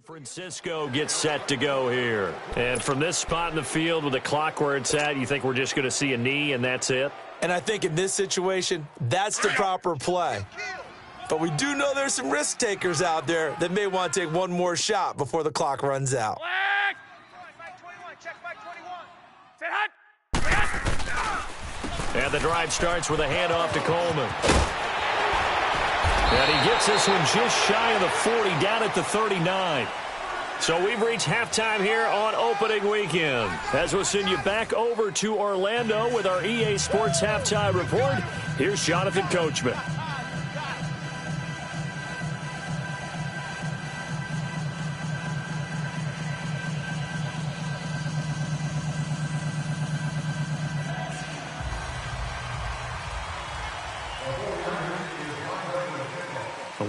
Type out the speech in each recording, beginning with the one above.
Francisco gets set to go here. And from this spot in the field with the clock where it's at, you think we're just going to see a knee and that's it? And I think in this situation, that's the proper play. But we do know there's some risk takers out there that may want to take one more shot before the clock runs out. And the drive starts with a handoff to Coleman. And he gets this one just shy of the 40, down at the 39. So we've reached halftime here on opening weekend. As we'll send you back over to Orlando with our EA Sports Halftime Report, here's Jonathan Coachman.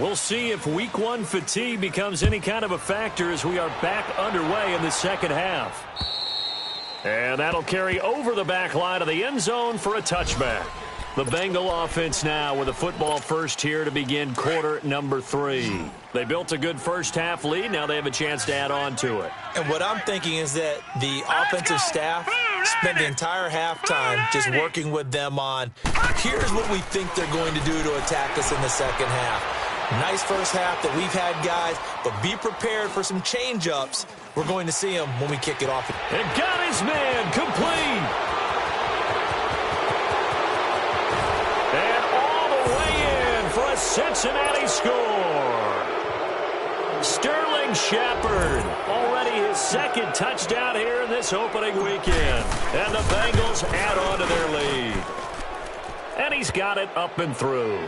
We'll see if week one fatigue becomes any kind of a factor as we are back underway in the second half. And that'll carry over the back line of the end zone for a touchback. The Bengal offense now with a football first here to begin quarter number 3. They built a good first half lead. Now they have a chance to add on to it. And what I'm thinking is that the offensive staff spent the entire halftime just working with them on, here's what we think they're going to do to attack us in the second half. Nice first half that we've had, guys, but be prepared for some change-ups. We're going to see them when we kick it off. And got his man complete. And all the way in for a Cincinnati score. Sterling Shepard, already his second touchdown here in this opening weekend. And the Bengals add on to their lead. And he's got it up and through.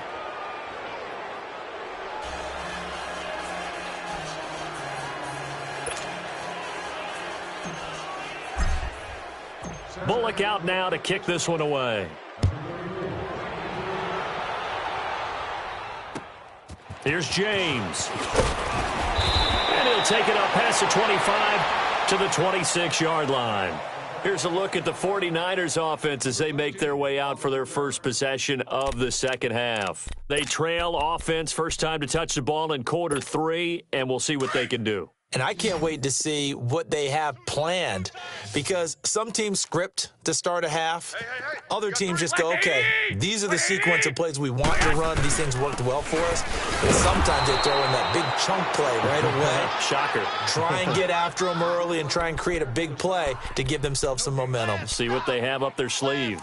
Bullock out now to kick this one away. Here's James. And he'll take it up past the 25 to the 26-yard line. Here's a look at the 49ers offense as they make their way out for their first possession of the second half. They trail offense first time to touch the ball in quarter 3, and we'll see what they can do. And I can't wait to see what they have planned, because some teams script to start a half. Other teams just go, okay, these are the sequence of plays we want to run. These things worked well for us. But sometimes they throw in that big chunk play right away. Shocker. Try and get after them early and try and create a big play to give themselves some momentum. See what they have up their sleeve.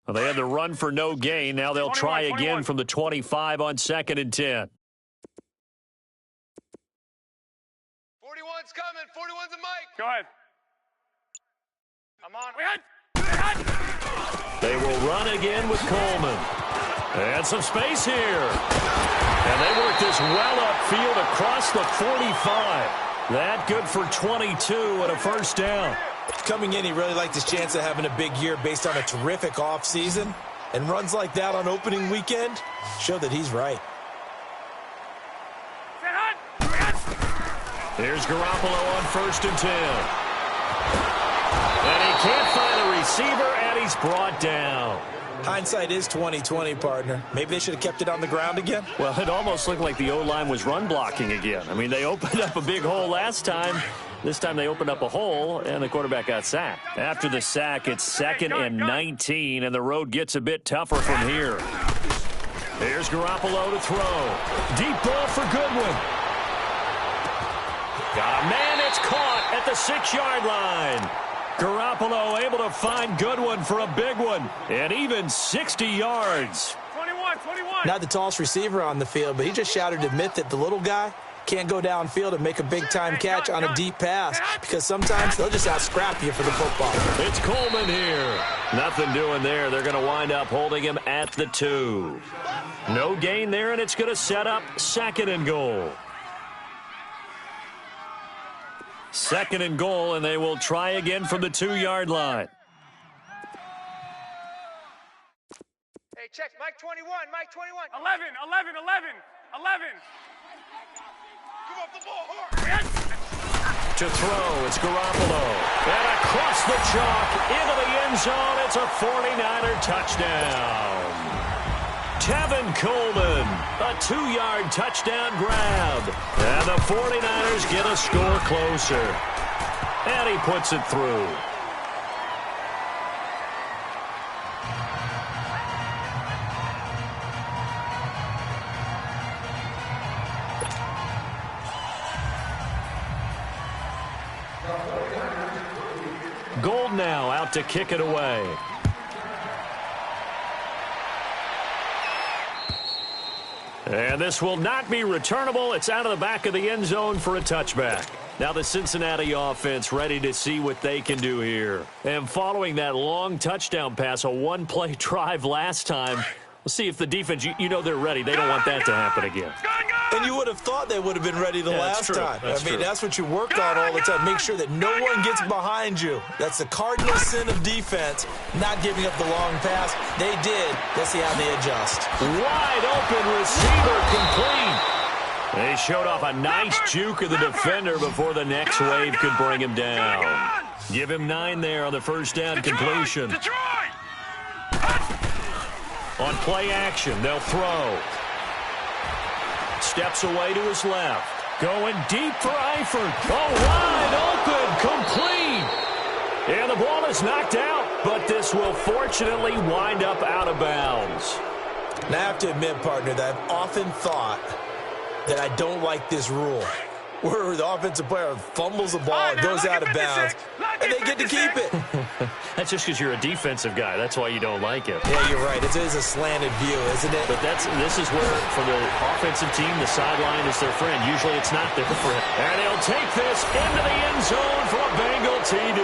Well, they had the run for no gain. Now they'll try again from the 25 on 2nd and 10. 41's coming. 41's a mic. Go ahead. I'm on. They will run again with Coleman. And some space here. And they work this well upfield across the 45. That good for 22 and a first down. Coming in, he really liked his chance of having a big year based on a terrific offseason. And runs like that on opening weekend show that he's right. Here's Garoppolo on 1st and 10. And he can't find the receiver, and he's brought down. Hindsight is 20/20, partner. Maybe they should have kept it on the ground again. Well, it almost looked like the O-line was run blocking again. I mean, they opened up a big hole last time. This time they opened up a hole, and the quarterback got sacked. After the sack, it's 2nd and 19, and the road gets a bit tougher from here. Here's Garoppolo to throw. Deep ball for Goodwin. Got a man, it's caught at the 6-yard line. Garoppolo able to find Goodwin for a big one, and even 60 yards. 21. Not the tallest receiver on the field, but he just shouted to admit that the little guy can't go downfield and make a big-time catch on a deep pass, because sometimes they'll just out-scrap you for the football. It's Coleman here. Nothing doing there. They're going to wind up holding him at the 2. No gain there, and it's going to set up 2nd and goal. 2nd and goal, and they will try again from the 2-yard line. Hey, check. Mike 21. Mike 21. 11. Give up the ball hard. to throw. It's Garoppolo. And across the chalk into the end zone. It's a 49er touchdown. Tevin Coleman, a 2-yard touchdown grab. And the 49ers get a score closer. And he puts it through. Gold now out to kick it away. And this will not be returnable. It's out of the back of the end zone for a touchback. Now the Cincinnati offense ready to see what they can do here. And following that long touchdown pass, a one-play drive last time, we'll see if the defense, you know they're ready. They don't want that to happen again. And you would have thought they would have been ready the last time. That's true. That's what you work on all the time. Make sure that no one gets behind you. That's the cardinal sin of defense, not giving up the long pass. They did. Let's see how they adjust. Wide open receiver complete. They showed off a nice juke of the defender before the next wave could bring him down. Give him 9 there on the first down completion. On play action, they'll throw. Steps away to his left. Going deep for Eifert. Oh, wide open, complete. And the ball is knocked out, but this will fortunately wind up out of bounds. Now, I have to admit, partner, that I've often thought that I don't like this rule, where the offensive player fumbles the ball, it goes out of bounds, and they get to keep it. That's just because you're a defensive guy. That's why you don't like it. Yeah, you're right. It is a slanted view, isn't it? But this is where, for the offensive team, the sideline is their friend. Usually it's not their friend. And he'll take this into the end zone for a Bengal TD.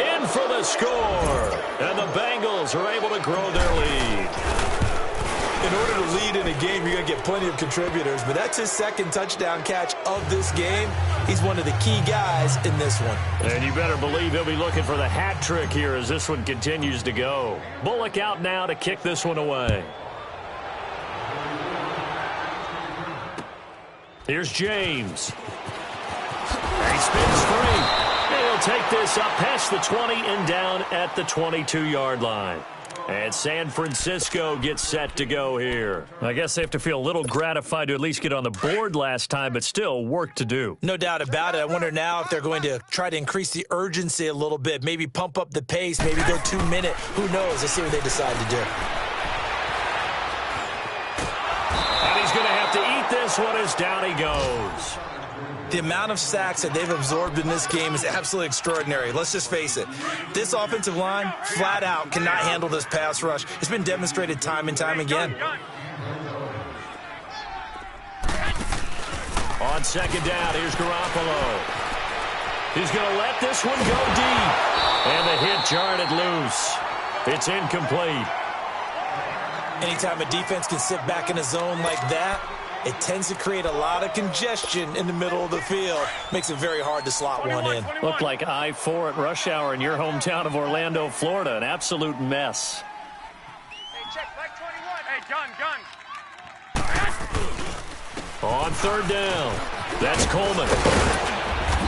In for the score. And the Bengals are able to grow their lead. In order to lead in a game, you're going to get plenty of contributors, but that's his second touchdown catch of this game. He's one of the key guys in this one. And you better believe he'll be looking for the hat trick here as this one continues to go. Bullock out now to kick this one away. Here's James. He spins free. And he'll take this up past the 20 and down at the 22-yard line. And San Francisco gets set to go here. I guess they have to feel a little gratified to at least get on the board last time, but still work to do. No doubt about it. I wonder now if they're going to try to increase the urgency a little bit, maybe pump up the pace, maybe go 2-minute. Who knows? Let's see what they decide to do. And he's going to have to eat this one as down he goes. The amount of sacks that they've absorbed in this game is absolutely extraordinary. Let's just face it. This offensive line, flat out, cannot handle this pass rush. It's been demonstrated time and time again. On second down, here's Garoppolo. He's going to let this one go deep. And the hit jarred it loose. It's incomplete. Anytime a defense can sit back in a zone like that, it tends to create a lot of congestion in the middle of the field. Makes it very hard to slot one in. Looked like I-4 at rush hour in your hometown of Orlando, Florida. An absolute mess. Hey, check, Mike 21. Hey, gun. On third down, that's Coleman.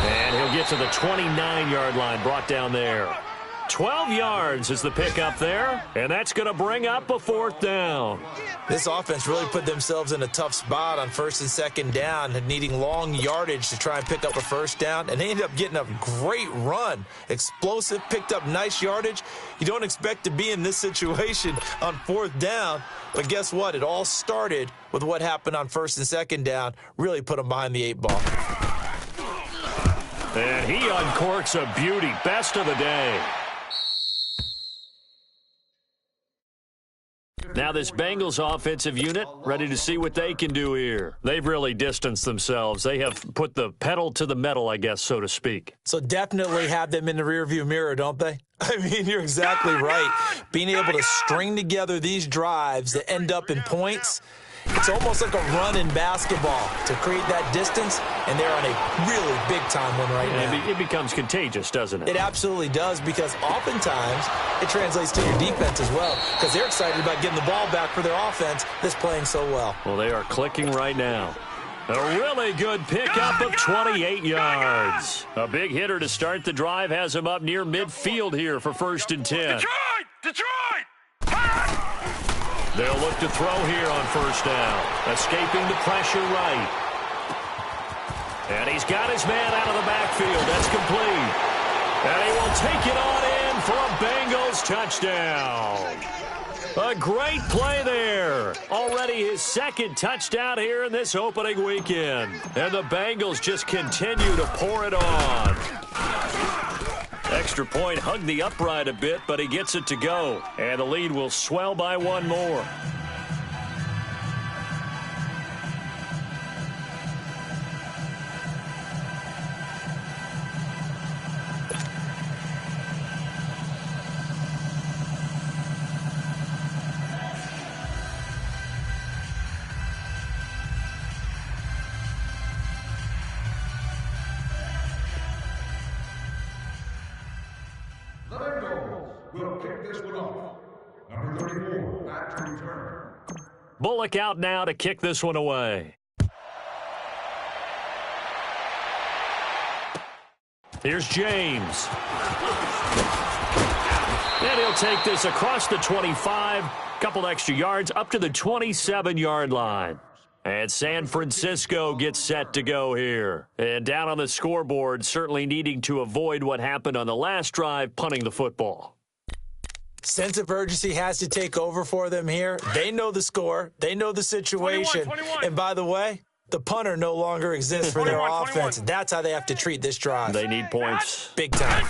And he'll get to the 29-yard line, brought down there. 12 yards is the pickup there, and that's going to bring up a fourth down. This offense really put themselves in a tough spot on first and second down, needing long yardage to try and pick up a first down, and they ended up getting a great run. Explosive, picked up nice yardage. You don't expect to be in this situation on fourth down, but guess what? It all started with what happened on first and second down, really put them behind the 8 ball. And he uncorks a beauty, best of the day. Now this Bengals offensive unit ready to see what they can do here. They've really distanced themselves. They have put the pedal to the metal, I guess, so to speak. So definitely have them in the rearview mirror, don't they? I mean, you're exactly right. Being able to string together these drives that end up in points, it's almost like a run in basketball to create that distance, and they're on a really big-time one right now. It becomes contagious, doesn't it? It absolutely does, because oftentimes it translates to your defense as well, because they're excited about getting the ball back for their offense that's playing so well. Well, they are clicking right now. A really good pickup of 28 yards. A big hitter to start the drive has him up near midfield here for 1st and 10. Detroit! They'll look to throw here on 1st down. Escaping the pressure right. And he's got his man out of the backfield. That's complete. And he will take it on in for a Bengals touchdown. A great play there. Already his 2nd touchdown here in this opening weekend. And the Bengals just continue to pour it on. Extra point hugged the upright a bit, but he gets it to go. And the lead will swell by 1 more. Will kick this one off. Number 34, back to return. Bullock out now to kick this one away. Here's James. And he'll take this across the 25. Couple extra yards up to the 27-yard line. And San Francisco gets set to go here. And down on the scoreboard, certainly needing to avoid what happened on the last drive, punting the football. Sense of urgency has to take over for them here. They know the score. They know the situation. 21. And by the way, the punter no longer exists for their 21. offense. That's how they have to treat this drive. They need points. Big time.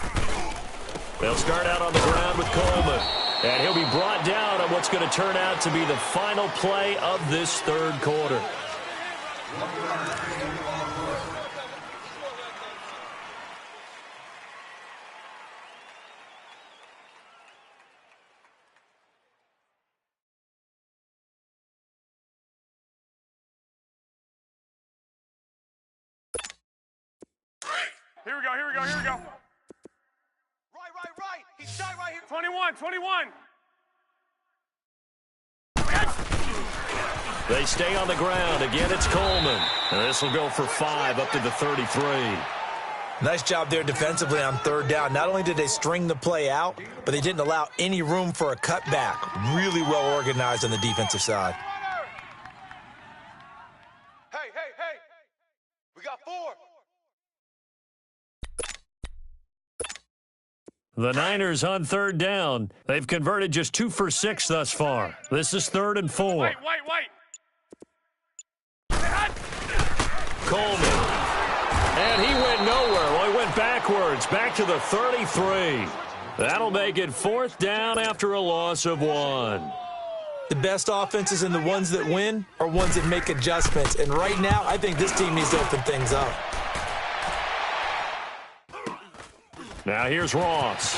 They'll start out on the ground with Coleman. And he'll be brought down on what's going to turn out to be the final play of this 3rd quarter. Here we go. Right. He's shot right here. 21. They stay on the ground. Again, it's Coleman. And this will go for 5 up to the 33. Nice job there defensively on 3rd down. Not only did they string the play out, but they didn't allow any room for a cutback. Really well organized on the defensive side. Hey. We got 4. The Niners on 3rd down. They've converted just 2 for 6 thus far. This is 3rd and 4. Wait. Coleman. And he went nowhere. Well, he went backwards, back to the 33. That'll make it 4th down after a loss of 1. The best offenses and the ones that win are ones that make adjustments. And right now, I think this team needs to open things up. Now here's Ross.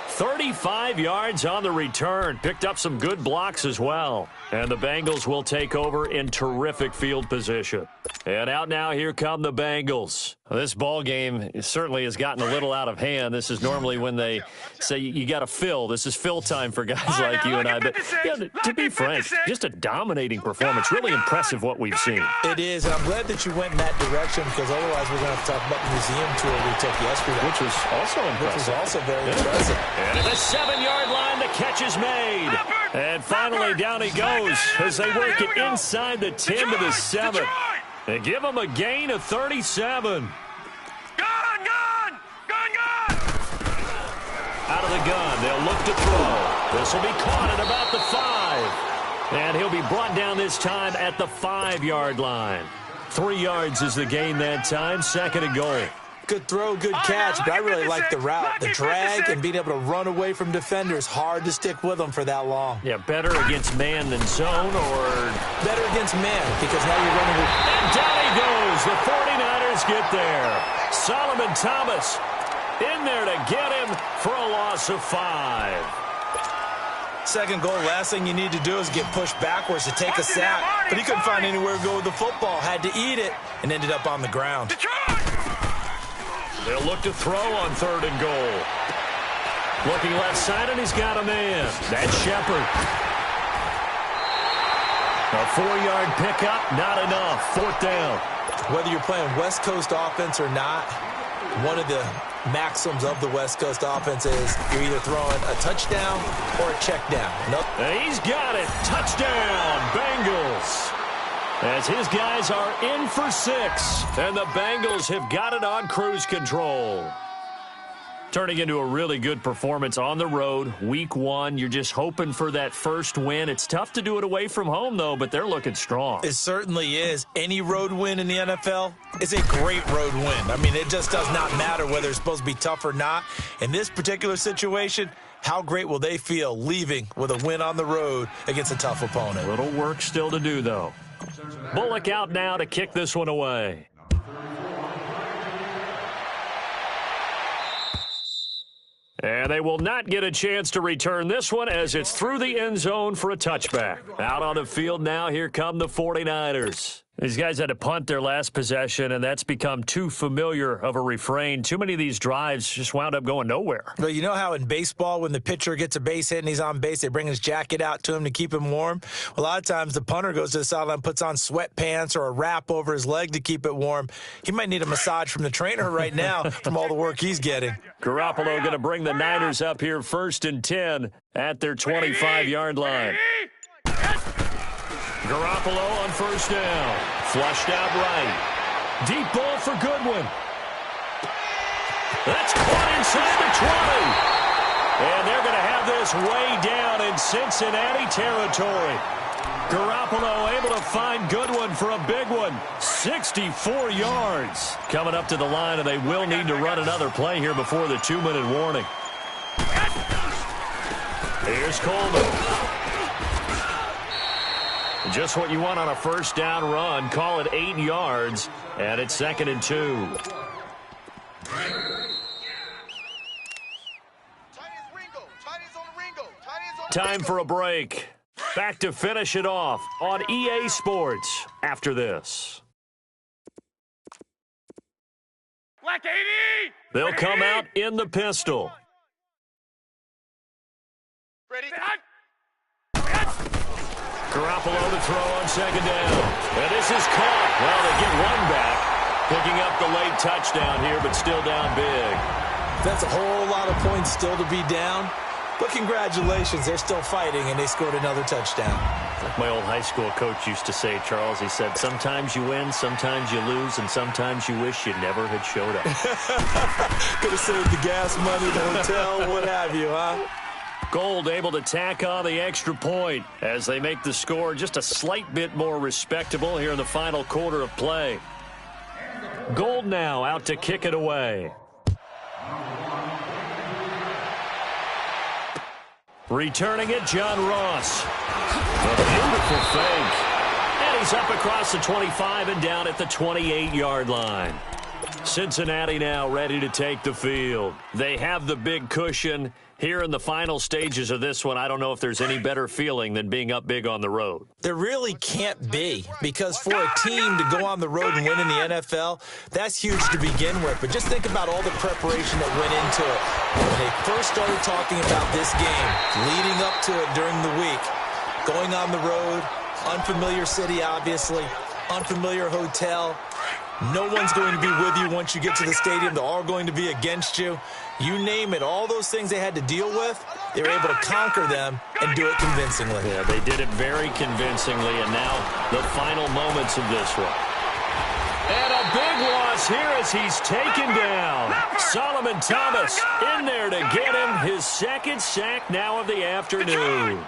"35 yards on the return." Picked up some good blocks as well. And the Bengals will take over in terrific field position. And out now, here come the Bengals. This ball game certainly has gotten a little out of hand. This is normally when they say you got to fill. This is fill time for guys like you and I. But to be frank, just a dominating performance. Really impressive what we've seen. It is, and I'm glad that you went in that direction because otherwise we're going to have to talk about the museum tour we took yesterday. Which was also impressive. Which was also very impressive. And at the 7-yard line, the catch is made. And finally, down he goes as they work it inside the 10 to the 7. They give him a gain of 37. Gun! Out of the gun, they'll look to throw. This will be caught at about the 5. And he'll be brought down this time at the 5-yard line. 3 yards is the gain that time, 2nd and goal. Good throw, good catch, but I really like the route. The drag and being able to run away from defenders, hard to stick with them for that long. Yeah, better against man than zone, or better against man, because now you're running with... And down he goes. The 49ers get there. Solomon Thomas in there to get him for a loss of 5. 2nd goal, last thing you need to do is get pushed backwards to take a sack. But he couldn't find anywhere to go with the football, had to eat it, and ended up on the ground. They'll look to throw on 3rd and goal. Looking left side, and he's got a man. That's Shepard. A 4-yard pickup, not enough. 4th down. Whether you're playing West Coast offense or not, one of the maxims of the West Coast offense is you're either throwing a touchdown or a check down. Nope. He's got it. Touchdown, Bengals. As his guys are in for 6, and the Bengals have got it on cruise control. Turning into a really good performance on the road. Week 1, you're just hoping for that first win. It's tough to do it away from home, though, but they're looking strong. It certainly is. Any road win in the NFL is a great road win. I mean, it just does not matter whether it's supposed to be tough or not. In this particular situation, how great will they feel leaving with a win on the road against a tough opponent? Little work still to do, though. Bullock out now to kick this one away. And they will not get a chance to return this one as it's through the end zone for a touchback. Out on the field now, here come the 49ers. These guys had to punt their last possession, and that's become too familiar of a refrain. Too many of these drives just wound up going nowhere. Well, you know how in baseball when the pitcher gets a base hit and he's on base, they bring his jacket out to him to keep him warm? Well, a lot of times the punter goes to the sideline, puts on sweatpants or a wrap over his leg to keep it warm. He might need a massage from the trainer right now from all the work he's getting. Garoppolo going to bring the Niners up here 1st and 10 at their 25-yard line. Garoppolo on 1st down. Flushed out right. Deep ball for Goodwin. That's caught inside the 20. And they're going to have this way down in Cincinnati territory. Garoppolo able to find Goodwin for a big one. 64 yards. Coming up to the line, and they will need to run another play here before the 2-minute warning. Here's Coleman. Just what you want on a 1st down run. Call it 8 yards, and it's 2nd and 2. Time for a break. Back to finish it off on EA Sports after this. Black 80! They'll come out in the pistol. Ready? Garoppolo to throw on 2nd down. And this is caught. Well, they get one back. Picking up the late touchdown here, but still down big. That's a whole lot of points still to be down. But congratulations, they're still fighting, and they scored another touchdown. Like my old high school coach used to say, Charles, he said, sometimes you win, sometimes you lose, and sometimes you wish you never had showed up. Could have saved the gas money, the hotel, what have you, huh? Gold able to tack on the extra point as they make the score just a slight bit more respectable here in the final quarter of play. Gold now out to kick it away. Returning it, John Ross. A beautiful fake. And he's up across the 25 and down at the 28-yard line. Cincinnati now ready to take the field. They have the big cushion. Here in the final stages of this one, I don't know if there's any better feeling than being up big on the road. There really can't be, because for a team to go on the road and win in the NFL, that's huge to begin with. But just think about all the preparation that went into it. When they first started talking about this game, leading up to it during the week, going on the road, unfamiliar city, obviously, unfamiliar hotel. No one's going to be with you once you get to the stadium. They're all going to be against you. You name it, all those things they had to deal with, they were able to conquer them and do it convincingly. Yeah, they did it very convincingly, and now the final moments of this one. And a big loss here as he's taken down. Solomon Thomas in there to get him his 2nd sack now of the afternoon.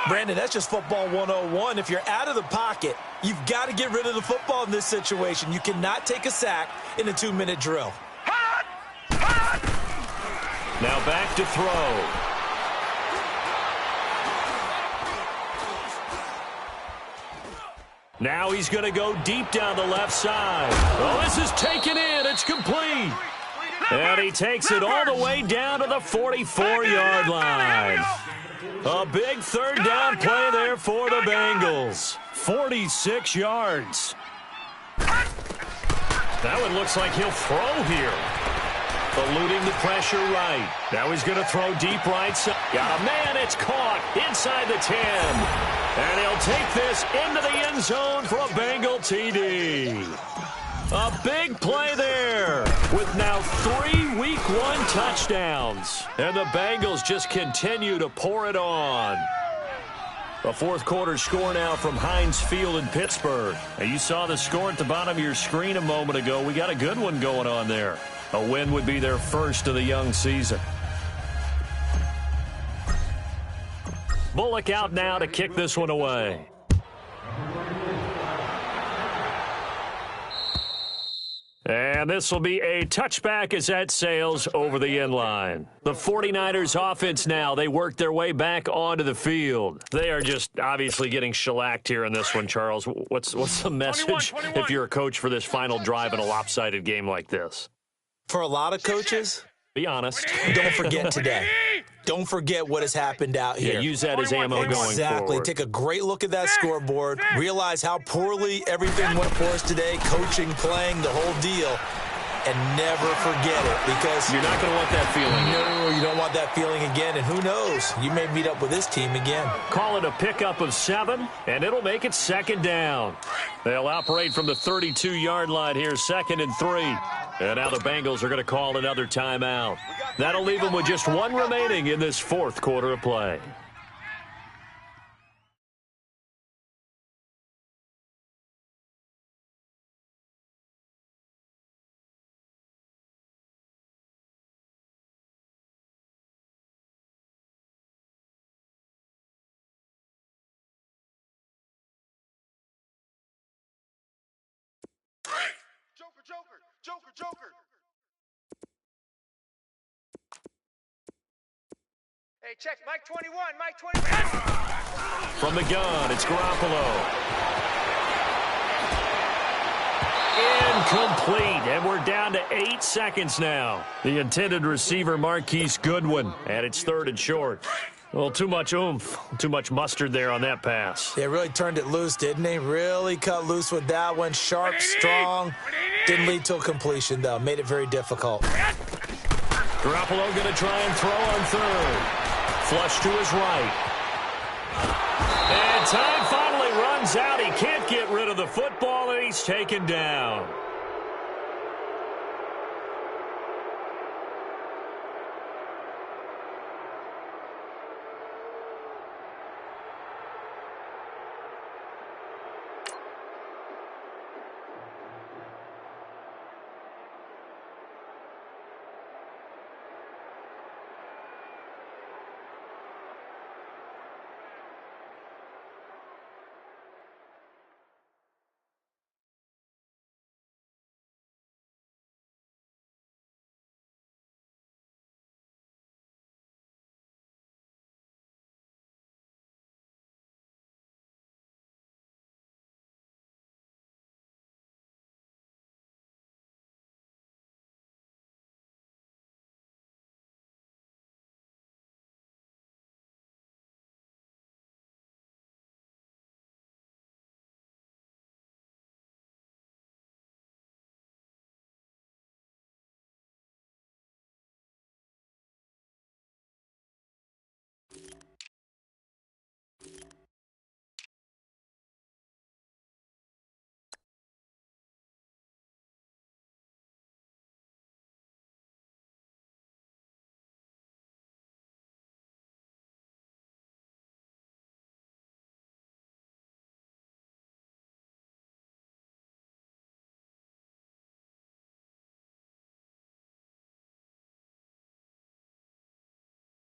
Brandon, that's just football 101. If you're out of the pocket, you've got to get rid of the football in this situation. You cannot take a sack in a 2-minute drill. Now back to throw. Now he's going to go deep down the left side. Oh, this is taken in. It's complete. And he takes it all the way down to the 44-yard line. A big 3rd down play there for the Bengals. 46 yards. That one looks like he'll throw here. Eluding the pressure right. Now he's going to throw deep right side. Got a man. It's caught inside the 10. And he'll take this into the end zone for a Bengal TD. A big play there with now 3 Week 1 touchdowns. And the Bengals just continue to pour it on. A fourth quarter score now from Heinz Field in Pittsburgh. Now you saw the score at the bottom of your screen a moment ago. We got a good one going on there. A win would be their first of the young season. Bullock out now to kick this one away. And this will be a touchback as that sails over the end line. The 49ers offense now, they work their way back onto the field. They are just obviously getting shellacked here in this one, Charles. What's the message 21. If you're a coach for this final drive in a lopsided game like this? For a lot of coaches, be honest. Don't forget today. Don't forget what has happened out here. Yeah, use that as ammo going forward. Exactly. Take a great look at that scoreboard. Realize how poorly everything went for us today, coaching, playing, the whole deal, and never forget it because you're not going to want that feeling. No, you don't want that feeling again, and who knows? You may meet up with this team again. Call it a pickup of 7, and it'll make it second down. They'll operate from the 32-yard line here, 2nd and 3. And now the Bengals are going to call another timeout. That'll leave them with just 1 remaining in this fourth quarter of play. Joker. Hey, check. Mike 21. From the gun, it's Garoppolo. Incomplete, and we're down to 8 seconds now. The intended receiver, Marquise Goodwin, and it's 3rd and short. Well, too much oomph, too much mustard there on that pass. They really turned it loose, didn't they? Really cut loose with that one. Sharp, strong. Didn't lead to a completion, though. Made it very difficult. Garoppolo going to try and throw on 3rd. Flush to his right. And time finally runs out. He can't get rid of the football, and he's taken down.